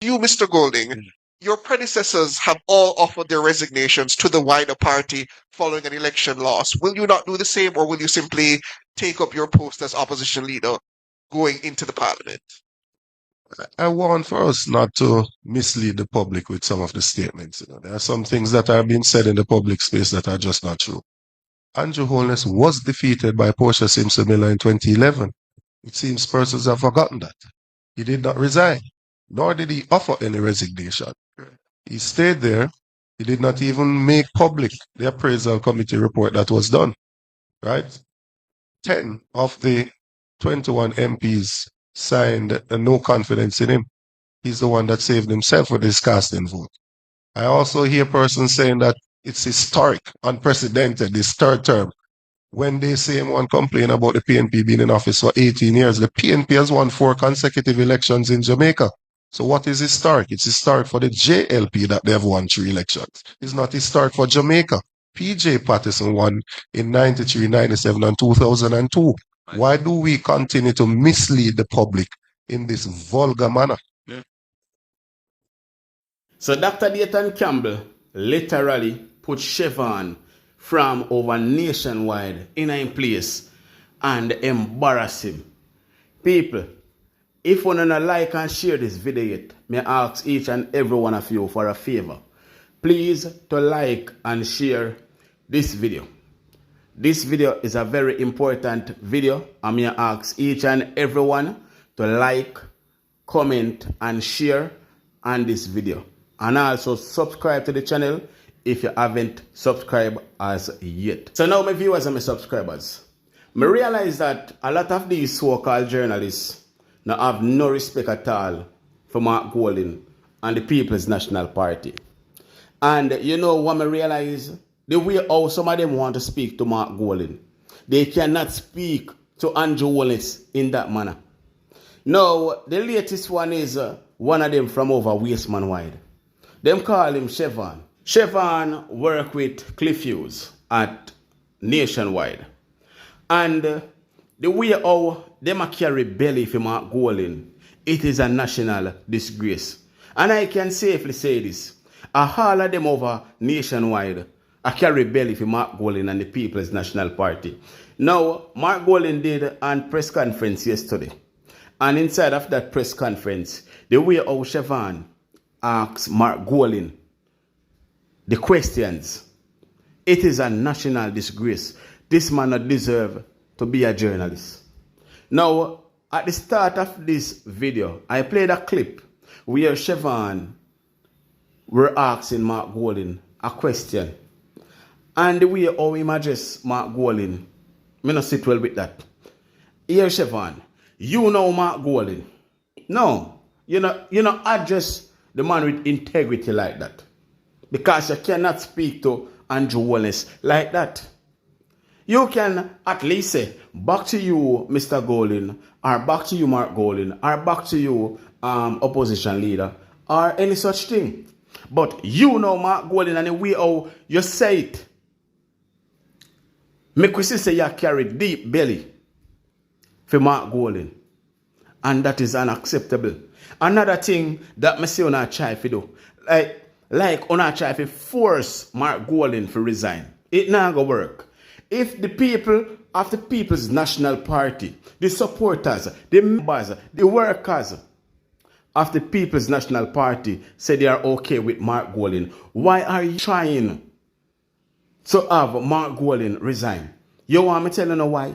You, Mr. Golding, your predecessors have all offered their resignations to the wider party following an election loss. Will you not do the same, or will you simply take up your post as opposition leader going into the parliament? I want for us not to mislead the public with some of the statements. There are some things that are being said in the public space that are just not true. Andrew Holness was defeated by Portia Simpson Miller in 2011. It seems persons have forgotten that. He did not resign, nor did he offer any resignation. He stayed there. He did not even make public the appraisal committee report that was done, right? 10 of the 21 MPs signed a no confidence in him. He's the one that saved himself with his casting vote. I also hear persons saying that it's historic, unprecedented, this third term. When they say one complain about the PNP being in office for 18 years, the PNP has won 4 consecutive elections in Jamaica. So what is historic? It's historic for the JLP that they have won 3 elections. It's not historic for Jamaica. PJ Patterson won in 93, 97, and 2002. Why do we continue to mislead the public in this vulgar manner? So Dr. Dayton Campbell literally put Chevron from over nationwide in place and embarrass him. People, if you don't like and share this video yet, may I ask each and every one of you for a favor. Please to like and share this video. This video is a very important video. I may ask each and everyone to like, comment and share on this video. And also subscribe to the channel if you haven't subscribed as yet. So now my viewers and my subscribers, I realize that a lot of these so-called journalists now have no respect at all for Mark Golding and the People's National Party. And you know what I realize? The way how some of them want to speak to Mark Golding, they cannot speak to Andrew Holness in that manner. Now, the latest one is one of them from over Wasteman Wide. Them call him Chevron. Chevron work with Hughes at Nationwide. And the way how them carry belly for Mark Golding, it is a national disgrace. And I can safely say this. All of them over Nationwide I carry belly for Mark Golding and the People's National Party. Now, Mark Golding did a press conference yesterday. And inside of that press conference, the way how Chevron asked Mark Golding the questions, it is a national disgrace. This man not deserve to be a journalist. Now, at the start of this video, I played a clip where Chevron were asking Mark Golding a question. And the way how him address Mark Golding, me not sit well with that. Here, Chevron, you know Mark Golding. No, you know address the man with integrity like that. Because you cannot speak to Andrew Holness like that. You can at least say, back to you, Mr. Golding, or back to you, Mark Golding, or back to you, opposition leader, or any such thing. But you know Mark Golding and the way how you say it. Make we say you carry deep belly for Mark Golding. And that is unacceptable. Another thing that I say on our try to do, like on our try to force Mark Golding to resign. It not gonna work. If the people of the People's National Party, the supporters, the members, the workers of the People's National Party say they are okay with Mark Golding, why are you trying to have Mark Golding resign? You want me to tell you why?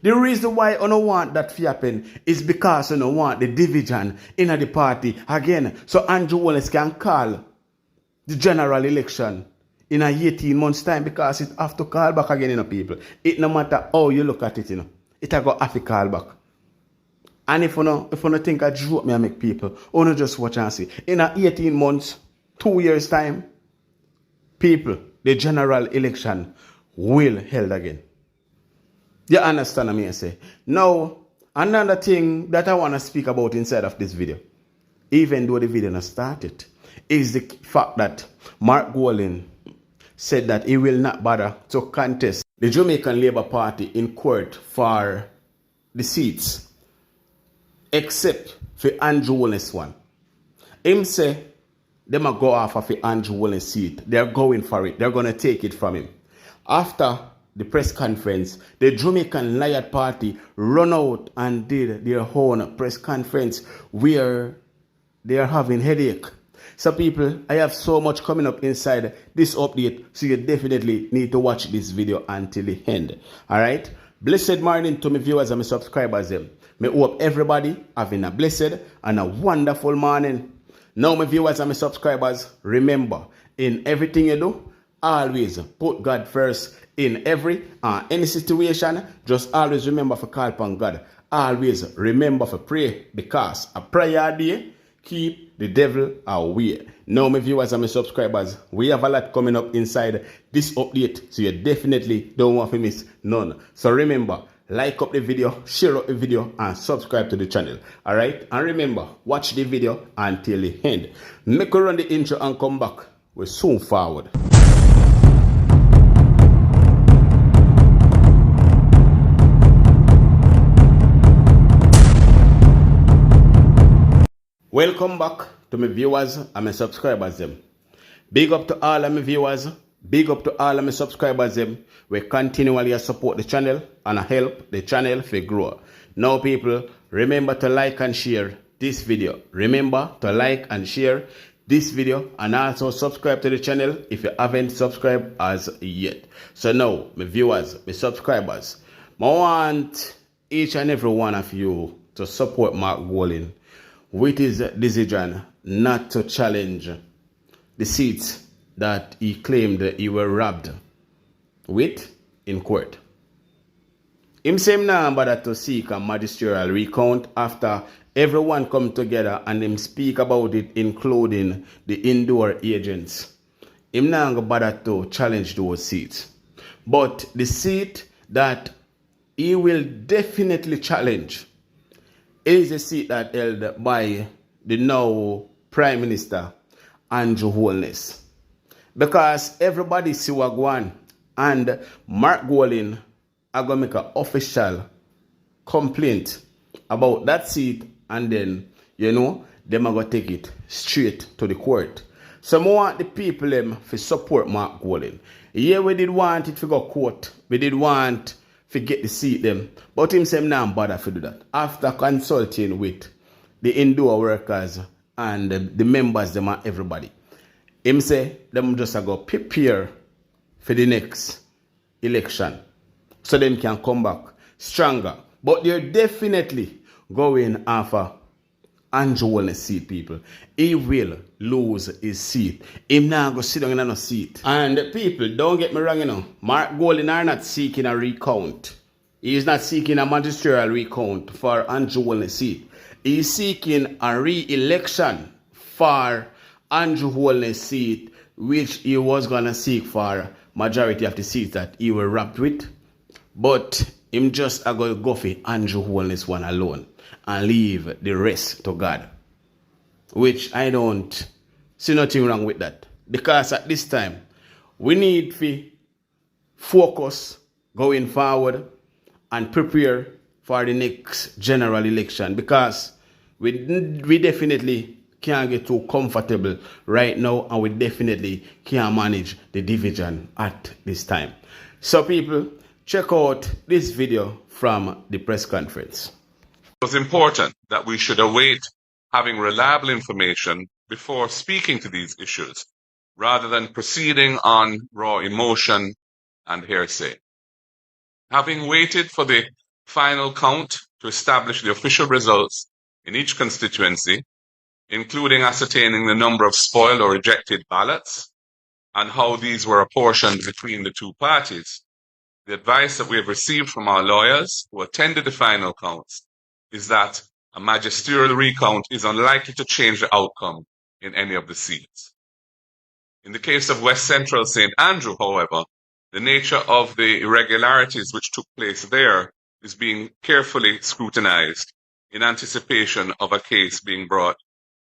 The reason why I don't want that to happen is because I don't want the division in the party again. So Andrew Holness can call the general election in 18 months' time because it have to call back again, people. It no matter how you look at it, it have to call back. And if you don't think I joke me and make people, you just watch and see. In 18 months, 2 years' time, people, the general election will held again. You understand what I say? Now, another thing that I want to speak about inside of this video, even though the video not started, is the fact that Mark Golding said that he will not bother to contest the Jamaican Labour Party in court for the seats, except for Andrew Holness one. Him say, them a go off of the Andrew Holness seat. They're going for it. They're going to take it from him. After the press conference, the Jamaican Lion Party run out and did their own press conference where they are having headache. So people, I have so much coming up inside this update, so you definitely need to watch this video until the end. Alright? Blessed morning to my viewers and my subscribers. Me hope everybody having a blessed and a wonderful morning. Now my viewers and my subscribers, remember, in everything you do, always put God first in every any situation. Just always remember to call upon God. Always remember to pray, because a prayer day keep the devil away. Now my viewers and my subscribers, we have a lot coming up inside this update, so you definitely don't want to miss none. So remember, like up the video, share up the video, and subscribe to the channel. Alright? And remember, watch the video until the end. Make a run the intro and come back. We're soon forward. Welcome back to my viewers and my subscribers. Big up to all of my viewers. Big up to all of my subscribers. We continually support the channel and help the channel to grow. Now people, remember to like and share this video. Remember to like and share this video, and also subscribe to the channel if you haven't subscribed as yet. So now, my viewers, my subscribers, I want each and every one of you to support Mark Golding with his decision not to challenge the seats that he claimed he were robbed with in court. Him say him now bother to seek a magisterial recount after everyone come together and him speak about it, including the indoor agents. Him now bother to challenge those seats. But the seat that he will definitely challenge is a seat that held by the now Prime Minister Andrew Holness. Because everybody see what go on, and Mark Golding are going to make an official complaint about that seat, and then, you know, them are going to take it straight to the court. So I want the people to support Mark Golding. Yeah, we did want it to go court. We did want to get the seat them. But him say now bother to do that. After consulting with the indoor workers and the members them and everybody, him say them just go prepare for the next election, so them can come back stronger. But they're definitely going after Andrew Holness seat, people. He will lose his seat. Him now go sit down in a seat. And people, don't get me wrong, you know, Mark Golding are not seeking a recount. He is not seeking a magisterial recount for Andrew Holness seat. He is seeking a re-election for Andrew Holness seat, which he was gonna seek for majority of the seats that he were robbed with. But him just going to go for Andrew Holness one alone and leave the rest to God, which I don't see nothing wrong with that, because at this time we need to focus going forward and prepare for the next general election, because we definitely can't get too comfortable right now, and we definitely can't manage the division at this time. So people, check out this video from the press conference. It was important that we should await having reliable information before speaking to these issues, rather than proceeding on raw emotion and hearsay. Having waited for the final count to establish the official results in each constituency, including ascertaining the number of spoiled or rejected ballots and how these were apportioned between the two parties, the advice that we have received from our lawyers who attended the final counts is that a magisterial recount is unlikely to change the outcome in any of the seats. In the case of West Central St. Andrew, however, the nature of the irregularities which took place there is being carefully scrutinized in anticipation of a case being brought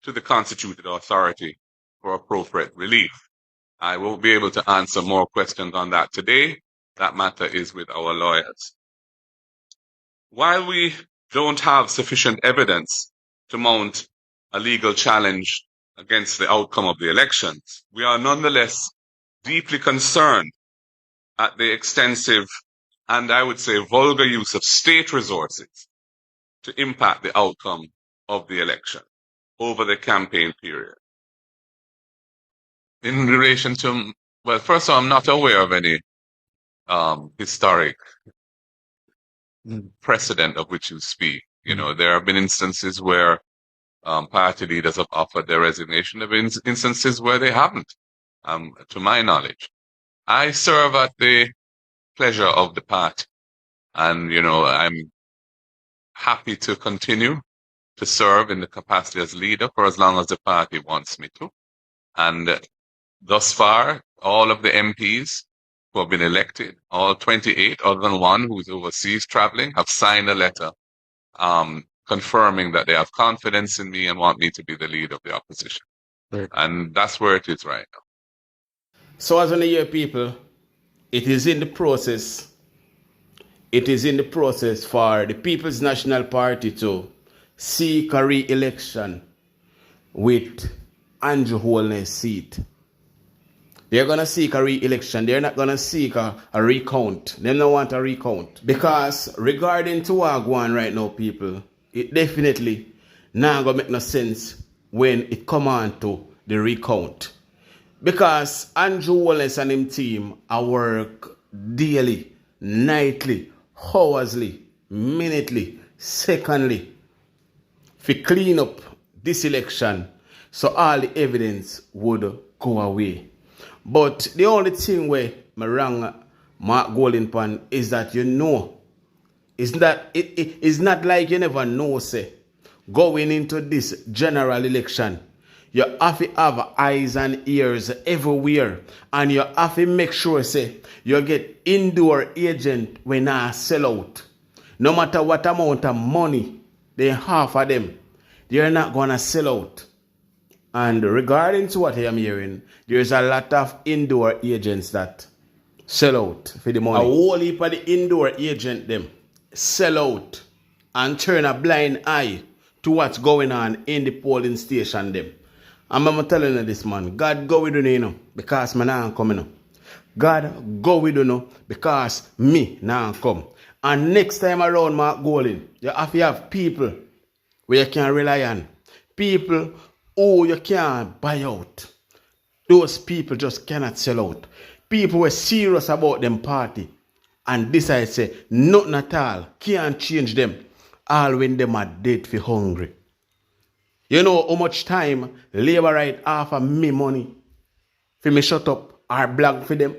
to the constituted authority for appropriate relief. I won't be able to answer more questions on that today. That matter is with our lawyers. While we don't have sufficient evidence to mount a legal challenge against the outcome of the elections, we are nonetheless deeply concerned at the extensive and I would say vulgar use of state resources to impact the outcome of the election over the campaign period. In relation to, well, first of all, I'm not aware of any historic precedent of which you speak. You know, there have been instances where party leaders have offered their resignation. There have been instances where they haven't, to my knowledge. I serve at the pleasure of the party, and you know, I'm happy to continue to serve in the capacity as leader for as long as the party wants me to. And thus far, all of the MPs who have been elected, all 28, other than one who's overseas traveling, have signed a letter confirming that they have confidence in me and want me to be the leader of the opposition. Right. And that's where it is right now. So as on the year, people, it is in the process for the People's National Party to seek a re-election with Andrew Holness' seat. They're going to seek a re-election. They're not going to seek a recount. They don't want a recount. Because regarding to what going on right now, people, it definitely not going to make no sense when it come on to the recount. Because Andrew Holness and him team are work daily, nightly, hourly, minutely, secondly, to clean up this election so all the evidence would go away. But the only thing where my wrong Mark Golden pan is that you know, it's not like you never know, say, going into this general election, you have to have eyes and ears everywhere, and you have to make sure, say, you get indoor agent when I sell out. No matter what amount of money, they half of them, they're not gonna sell out. And regarding to what I am hearing, there's a lot of indoor agents that sell out for the money. A whole heap of the indoor agent them sell out and turn a blind eye to what's going on in the polling station them. And I'm telling you this, man, God go with you know, because me now come, you know. God go with you know, because me now come. And next time around, Mark Golden, you have to have people where you can rely on. People who you can't buy out. Those people just cannot sell out. People were serious about them party and decide say nothing at all can't change them. All when them are dead for hungry. You know how much time Labour right offer me money for me shut up or blog for them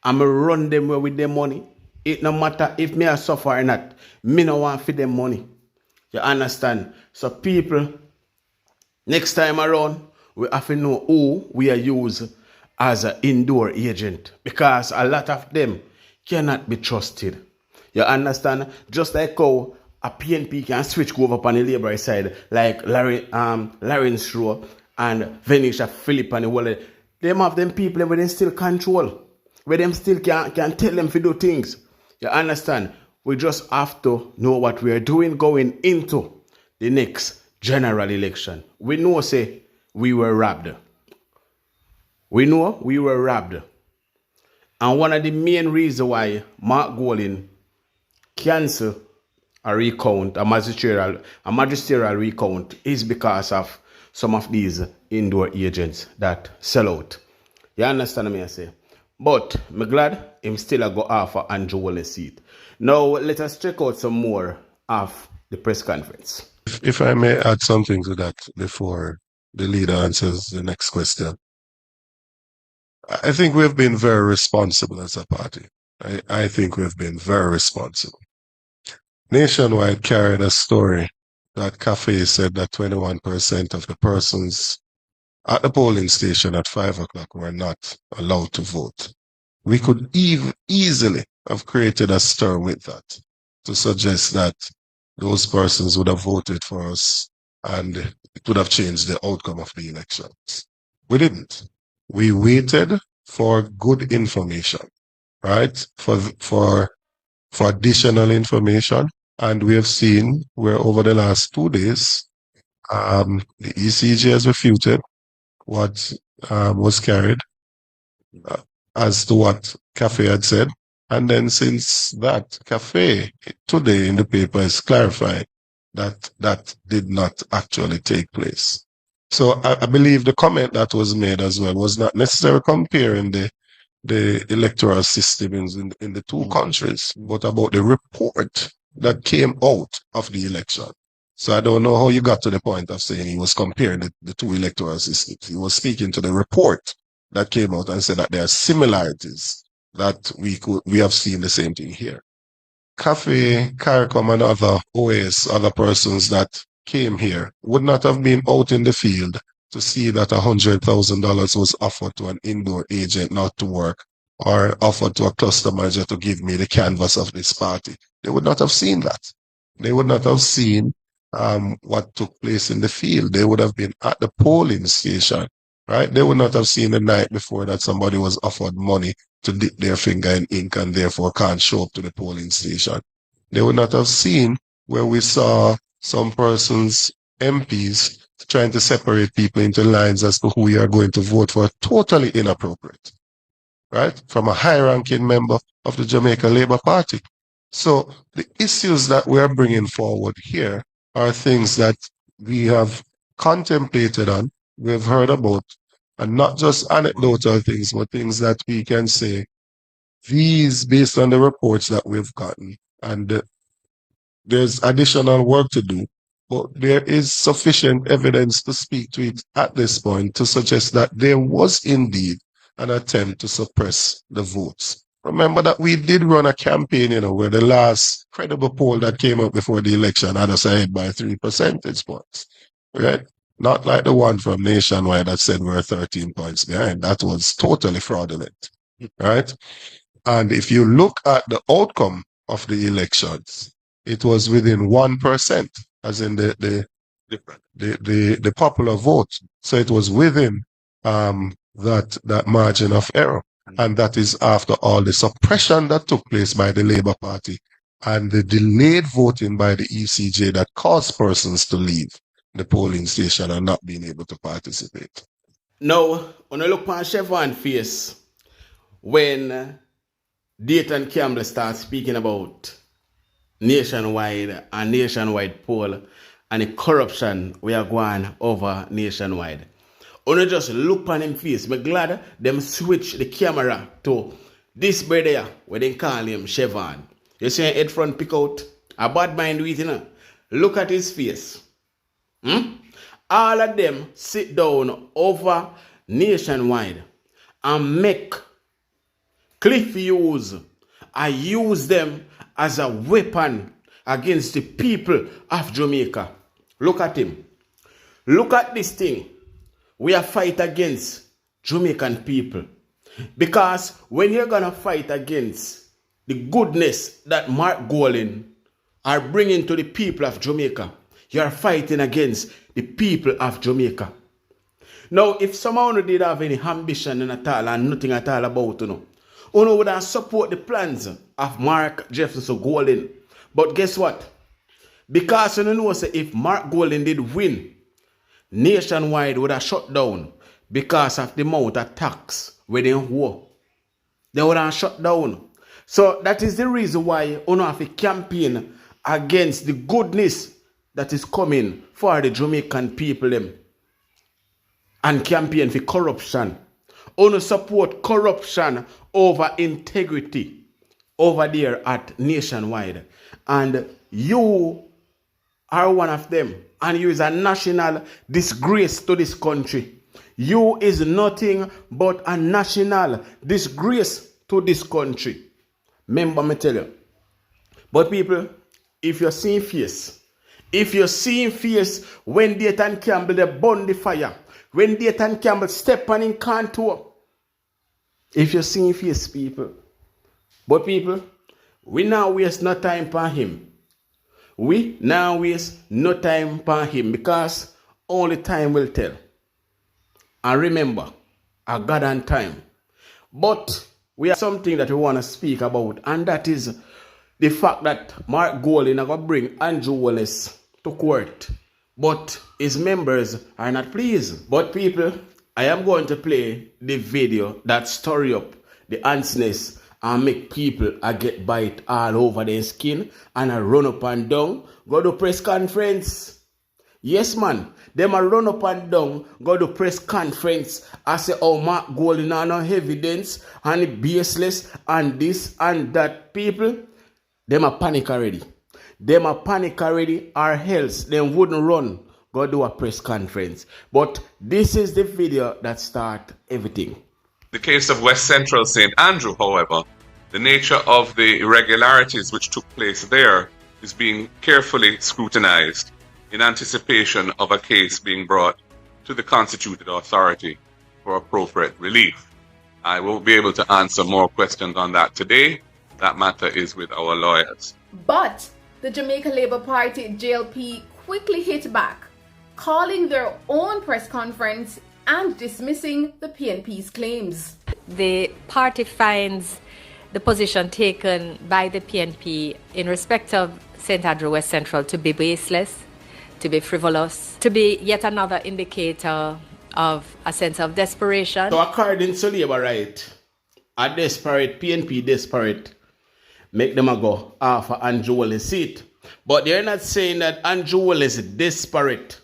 and me run them with them money. It no matter if me a suffer or not, me no want for them money. You understand? So people, next time around, we have to know who we are use as an indoor agent because a lot of them cannot be trusted. You understand? Just like how a PNP can switch over upon the Labour side, like Lawrence Rowe and Venetia Phillip and the whole. Them have them people where they still control, where them still can tell them to do things. You understand? We just have to know what we are doing going into the next general election. We know, say, we were robbed. We know we were robbed. And one of the main reasons why Mark Golden cancelled a recount, a magisterial recount, is because of some of these indoor agents that sell out. You understand me, I say? But I'm glad him still a go offer Andrew Holness seat. Now let us check out some more of the press conference. If I may add something to that before the leader answers the next question. I think we've been very responsible as a party. I think we've been very responsible. Nationwide carried a story that Cafe said that 21% of the persons at the polling station at 5 o'clock were not allowed to vote. We could easily have created a stir with that to suggest that those persons would have voted for us and it would have changed the outcome of the elections. We didn't. We waited for good information, right? For additional information. And we have seen where over the last 2 days, The ECJ has refuted what was carried as to what Cafe had said. And then since that, Cafe today in the paper is clarifying that that did not actually take place. So I believe the comment that was made as well was not necessarily comparing the electoral system in the two countries, but about the report that came out of the election. So I don't know how you got to the point of saying he was comparing the two electoral systems. He was speaking to the report that came out and said that there are similarities that we have seen the same thing here. Cafe, CARICOM, and other OAS, other persons that came here would not have been out in the field to see that $100,000 was offered to an indoor agent not to work, or offered to a cluster manager to give me the canvas of this party. They would not have seen that. They would not have seen what took place in the field. They would have been at the polling station, right? They would not have seen the night before that somebody was offered money to dip their finger in ink and therefore can't show up to the polling station. They would not have seen where we saw some persons, MPs, trying to separate people into lines as to who you are going to vote for. Totally inappropriate, right? From a high-ranking member of the Jamaica Labour Party. So the issues that we're bringing forward here are things that we have contemplated on, we've heard about, and not just anecdotal things, but things that we can say, these based on the reports that we've gotten. And there's additional work to do, but there is sufficient evidence to speak to it at this point to suggest that there was indeed an attempt to suppress the votes. Remember that we did run a campaign, where the last credible poll that came out before the election had us ahead by 3 percentage points, right? Not like the one from Nationwide that said we're 13 points behind. That was totally fraudulent, right? And if you look at the outcome of the elections, it was within 1%, as in the popular vote. So it was within that margin of error. And that is after all the suppression that took place by the Labour Party and the delayed voting by the ECJ that caused persons to leave the polling station and not being able to participate. Now, when I look on Chevron's face, when Dayton Campbell starts speaking about nationwide poll and the corruption we are going over nationwide. Only just look on him face. I'm glad them switch the camera to this brother where they call him Chevron. You see head front pick out? A bad mind with Look at his face. All of them sit down over nationwide and make Cliff Hughes. I use them as a weapon against the people of Jamaica. Look at him. Look at this thing. We are fight against Jamaican people. Because when you're going to fight against the goodness that Mark Golding are bringing to the people of Jamaica, you are fighting against the people of Jamaica. Now, if someone did have any ambition at all and nothing at all about would have support the plans of Mark Jefferson Golding. But guess what? Because you know if Mark Golding did win, nationwide would have shut down because of the amount of tax within war. They would have shut down. So that is the reason why you have a campaign against the goodness that is coming for the Jamaican people them. And campaign for corruption. Only support corruption over integrity over there at nationwide. And you are one of them. And you is a national disgrace to this country. You is nothing but a national disgrace to this country. Remember me tell you. But people, if you're seeing face when Dayton Campbell they burn the fire, when Dayton Campbell step on in contour, if you're seeing face, people. But people, we now waste no time for him. We now waste no time for him because only time will tell. And remember, a God and time. But we have something that we want to speak about, and that is the fact that Mark Golding is going to bring Andrew Holness to court but his members are not pleased. But people, I am going to play the video that stir up the ansness and make people get bite all over their skin and a run up and down, go to press conference. Yes, man, them a run up and down, go to press conference. I say, oh, Mark Golden are no evidence and it baseless and this and that. People, them a panic already. Them a panic already, or else them wouldn't run, go do a press conference. But this is the video that start everything. The case of West Central St. Andrew, however, the nature of the irregularities which took place there is being carefully scrutinized in anticipation of a case being brought to the constituted authority for appropriate relief. I won't be able to answer more questions on that today. That matter is with our lawyers. But the Jamaica Labour Party JLP quickly hit back, calling their own press conference and dismissing the PNP's claims. The party finds the position taken by the PNP in respect of St. Andrew West Central to be baseless, to be frivolous, to be yet another indicator of a sense of desperation. So according to Labour right, a desperate, PNP desperate, make them a go off of Andrew Wallace's seat. But they're not saying that Andrew Wallace is desperate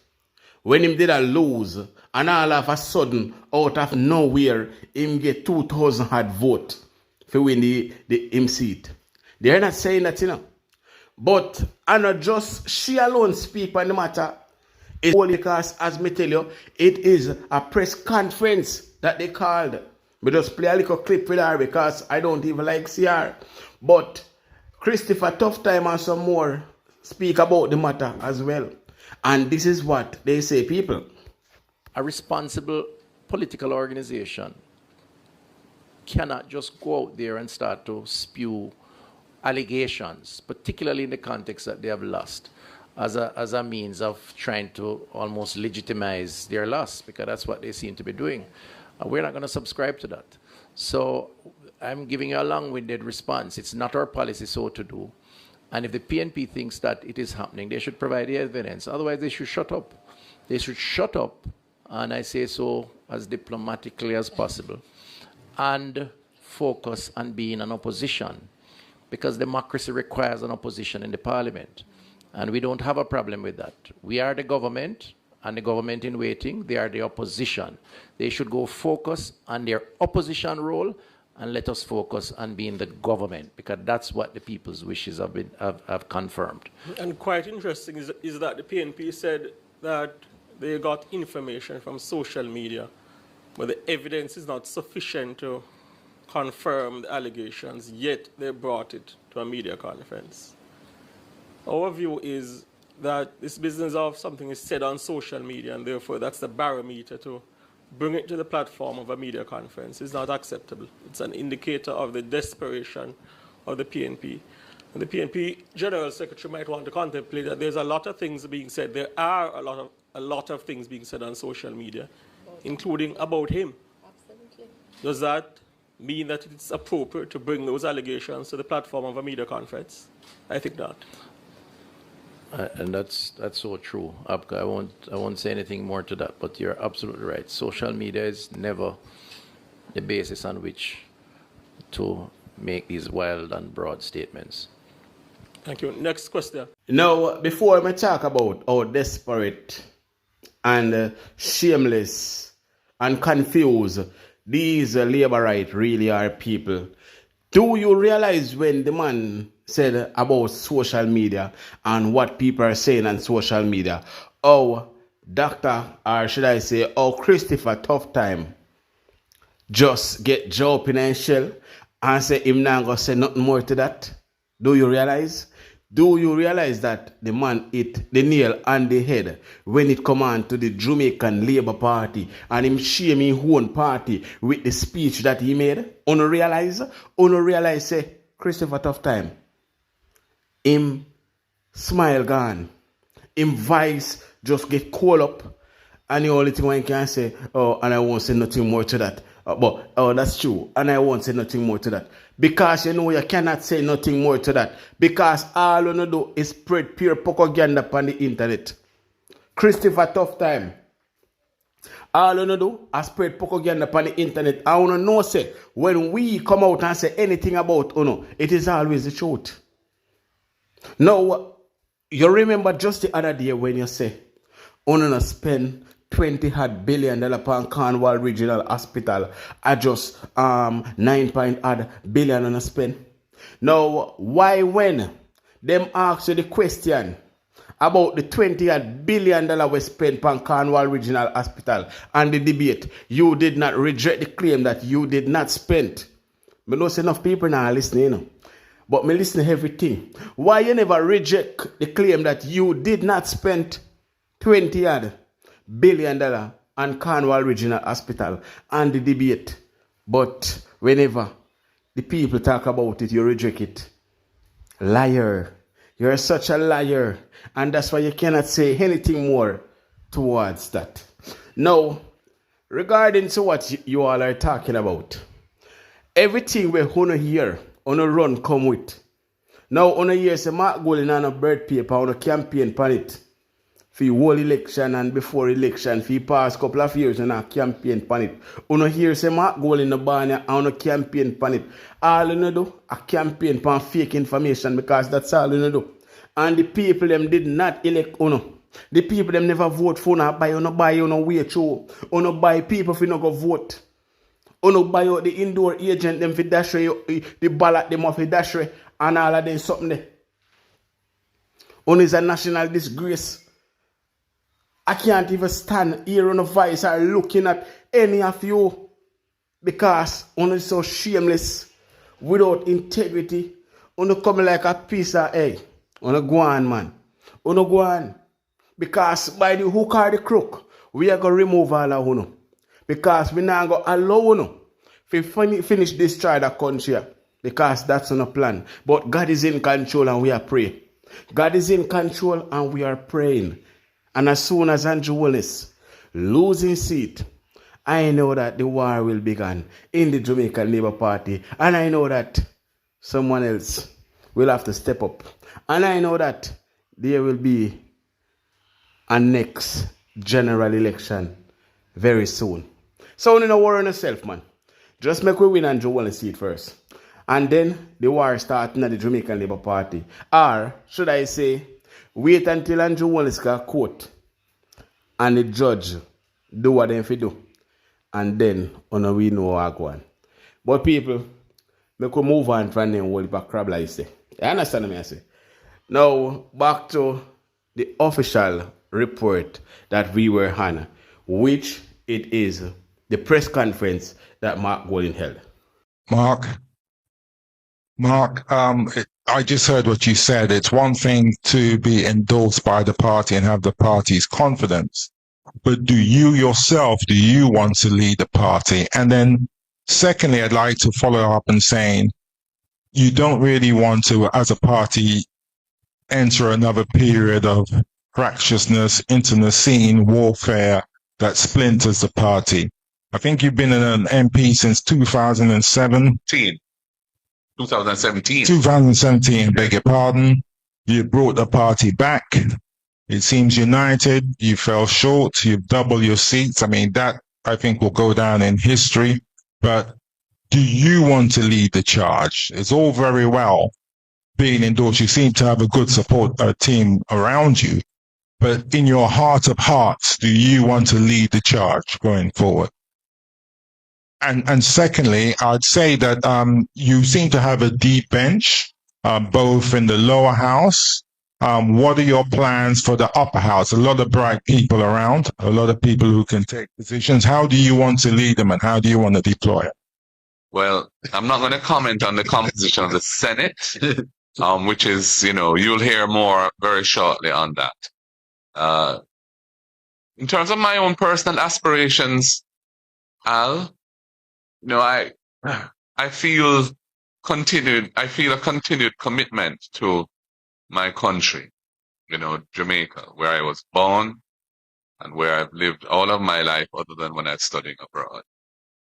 when him did a lose and all of a sudden, out of nowhere, him get 2,000 hard vote to win the him seat. They're not saying that, you know. But I not just she alone speak on the matter. It's only because, as me tell you, it is a press conference that they called. We just play a little clip with her because I don't even like CR. But Christopher Tough Time and some more speak about the matter as well. And this is what they say, people. A responsible political organization cannot just go out there and start to spew allegations, particularly in the context that they have lost, as a means of trying to almost legitimize their loss, because that's what they seem to be doing. We're not going to subscribe to that. So I'm giving you a long-winded response. It's not our policy so to do. And if the PNP thinks that it is happening, they should provide the evidence. Otherwise, they should shut up. They should shut up, and I say so as diplomatically as possible, and focus on being an opposition, because democracy requires an opposition in the parliament. And we don't have a problem with that. We are the government, and the government in waiting, they are the opposition. They should go focus on their opposition role and let us focus on being the government, because that's what the people's wishes have confirmed. And quite interesting is that the PNP said that they got information from social media, but the evidence is not sufficient to confirm the allegations, yet they brought it to a media conference. Our view is that this business of something is said on social media, and therefore that's the barometer to bring it to the platform of a media conference, is not acceptable. It's an indicator of the desperation of the PNP. And the PNP General Secretary might want to contemplate that there's a lot of things being said. There are a lot of things being said on social media, including about him. Absolutely. Does that mean that it's appropriate to bring those allegations to the platform of a media conference? I think not. And that's so true. I won't say anything more to that, but you're absolutely right. Social media is never the basis on which to make these wild and broad statements. Thank you. Next question. Now, before I talk about how desperate and shameless and confused these labor rights really are, people, do you realize when the man said about social media and what people are saying on social media, oh, Dr. or should I say, oh, Christopher Tough Time just get jumping and shell and say him not gonna say nothing more to that? Do you realize? Do you realize that the man hit the nail on the head when it come on to the Jamaican Labour Party and him shame his own party with the speech that he made? Uno realize say Christopher Tough Time. Him smile gone. Him voice just get cold up. And the only thing one can say, oh, and I won't say nothing more to that. That's true. And I won't say nothing more to that. Because you know you cannot say nothing more to that. Because all you do is spread pure propaganda on the internet. Christopher Tough Time. All you do is spread propaganda upon the internet. I want to know, say, when we come out and say anything about it is always the truth. Now, you remember just the other day when you say, spend $20 billion upon Cornwall Regional Hospital, I just 9 billion on a spend. Now, why when them ask you the question about the $20 billion we spent upon Cornwall Regional Hospital and the debate, you did not reject the claim that you did not spend? I know enough people now listening, but me listen to everything. Why you never reject the claim that you did not spend $20 billion on Cornwall Regional Hospital and the debate, but whenever the people talk about it, you reject it? Liar. You're such a liar. And that's why you cannot say anything more towards that. Now, regarding to what you all are talking about, everything we wanna hear, on a run come with. Now, on a year, say Mark Golden on a bird paper, on a campaign pan it. For the whole election and before election, for the past couple of years, on a campaign pan it. On a year, say Mark Golden the banner on a campaign pan it. All you do, a campaign pan fake information, because that's all you do. And the people them did not elect Uno. The people them never vote for Uno, buy Uno way through. Uno buy people for no go vote. Uno buy out the indoor agent them for dash the ballot them off for dash and all of them something there. Uno is a national disgrace. I can't even stand here on the voice or looking at any of you because Uno is so shameless, without integrity. Uno come like a piece of egg. Uno go on, man. Uno go on. Because by the hook or the crook, we are going to remove all of Uno. Because we not going to allow Uno to finish destroy the country. Because that's on a plan. But God is in control and we are praying. God is in control and we are praying. And as soon as Andrew Holness losing seat, I know that the war will begin in the Jamaican Labour Party. And I know that someone else will have to step up. And I know that there will be a next general election very soon. So don't worry on yourself, man. Just make we win Andrew Holness seat first. And then the war starting at the Jamaican Labour Party. Or, should I say, wait until Andrew Holness got court and the judge do what they do. And then, we know what going on. But people, make we move on from them whole heap of crab like I say. You understand me, I say? Now, back to the official report that we were on, which it is the press conference that Mark Golden held. Mark, I just heard what you said. It's one thing to be endorsed by the party and have the party's confidence, but do you yourself, do you want to lead the party? And then secondly, I'd like to follow up and saying, you don't really want to, as a party, enter another period of fractiousness, internecine warfare that splinters the party. I think you've been an MP since 2017. 2017, beg your pardon. You brought the party back. It seems united. You fell short. You've doubled your seats. I mean, that I think will go down in history. But do you want to lead the charge? It's all very well being endorsed. You seem to have a good support team around you. But in your heart of hearts, do you want to lead the charge going forward? And secondly, I'd say that you seem to have a deep bench, both in the lower house. What are your plans for the upper house? A lot of bright people around, a lot of people who can take positions. How do you want to lead them and how do you want to deploy it? Well, I'm not going to comment on the composition of the Senate, which is, you'll hear more very shortly on that. In terms of my own personal aspirations, Al, I feel a continued commitment to my country, Jamaica, where I was born and where I've lived all of my life other than when I was studying abroad,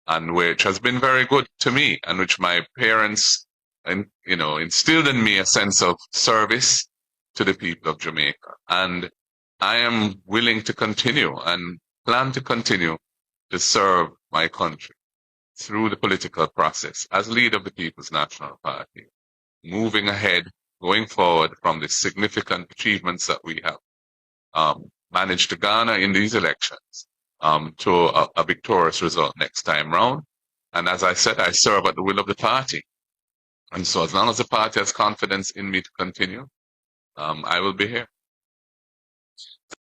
and which has been very good to me, and which my parents, instilled in me a sense of service to the people of Jamaica. And I am willing to continue and plan to continue to serve my country through the political process as leader of the People's National Party, moving ahead, going forward from the significant achievements that we have managed to garner in these elections to a victorious result next time round. And as I said, I serve at the will of the party. And so as long as the party has confidence in me to continue, I will be here.